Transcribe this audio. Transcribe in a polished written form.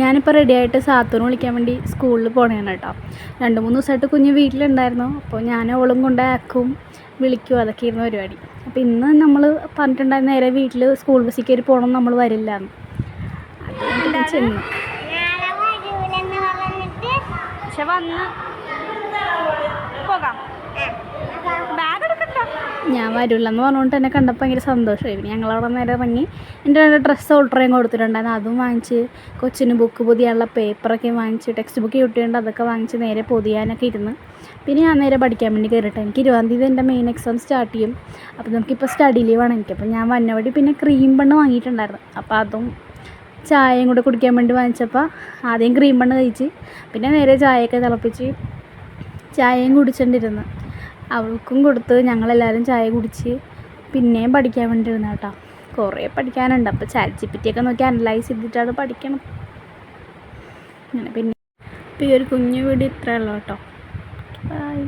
ഞാനിപ്പോൾ റെഡിയായിട്ട് സാത്തൂന് വിളിക്കാൻ വേണ്ടി സ്കൂളിൽ പോകണതാണ് കേട്ടോ. 2-3 ദിവസമായിട്ട് കുഞ്ഞ് വീട്ടിലുണ്ടായിരുന്നു. അപ്പോൾ ഞാൻ അവളും കൊണ്ടാക്കും വിളിക്കും, അതൊക്കെയായിരുന്നു പരിപാടി. അപ്പോൾ ഇന്ന് നമ്മൾ പറഞ്ഞിട്ടുണ്ടായിരുന്നു നേരെ വീട്ടിൽ സ്കൂൾ ബസ്സിൽ കയറി പോകണം, നമ്മൾ വരില്ല എന്ന്. അത് ചെന്നു പക്ഷെ വന്ന് പോകാം, ബാഗ് എടുക്കണ്ട, ഞാൻ വരില്ലെന്ന് പറഞ്ഞുകൊണ്ട് എന്നെ കണ്ടപ്പോൾ ഭയങ്കര സന്തോഷമായി. പിന്നെ ഞങ്ങളവിടെ നേരെ ഇറങ്ങി എൻ്റെ 2 ഡ്രസ്സ് ഓൾട്ടർ ചെയ്യാൻ കൊടുത്തിട്ടുണ്ടായിരുന്നു, അതും വാങ്ങിച്ച് കൊച്ചിന് ബുക്ക് പൊതിയാനുള്ള പേപ്പറൊക്കെ വാങ്ങിച്ച്, ടെക്സ്റ്റ് ബുക്ക് കിട്ടിയിട്ടുണ്ട്, അതൊക്കെ വാങ്ങിച്ച് നേരെ പൊതിയാനൊക്കെ ഇരുന്ന്. പിന്നെ ഞാൻ നേരെ പഠിക്കാൻ വേണ്ടി കയറിയിട്ട് എനിക്ക് 20-ാം തീയതി എൻ്റെ മെയിൻ എക്സാം സ്റ്റാർട്ട് ചെയ്യും. അപ്പോൾ നമുക്കിപ്പോൾ സ്റ്റഡി ലീവാണ് എനിക്ക്. അപ്പോൾ ഞാൻ വന്ന വഴി പിന്നെ ക്രീം ബണ്ണ് വാങ്ങിയിട്ടുണ്ടായിരുന്നു. അപ്പോൾ അതും ചായയും കൂടെ കുടിക്കാൻ വേണ്ടി വാങ്ങിച്ചപ്പോൾ ആദ്യം ക്രീം ബണ്ണ് കഴിച്ച്, പിന്നെ നേരെ ചായയൊക്കെ തിളപ്പിച്ച് ചായയും കുടിച്ചിട്ടിരുന്ന് അവൾക്കും കൊടുത്ത് ഞങ്ങളെല്ലാവരും ചായ കുടിച്ച് പിന്നെയും പഠിക്കാൻ വേണ്ടി ഇരുന്ന കേട്ടോ. കുറേ പഠിക്കാനുണ്ട്. അപ്പോൾ ChatGPT ഒക്കെ നോക്കി അനലൈസ് ചെയ്തിട്ടാണ് പഠിക്കണം. അങ്ങനെ പിന്നെ ഇപ്പോൾ ഈ ഒരു കുഞ്ഞു വീഡിയോ ഇത്രയേ ഉള്ളൂ കേട്ടോ. ബൈ.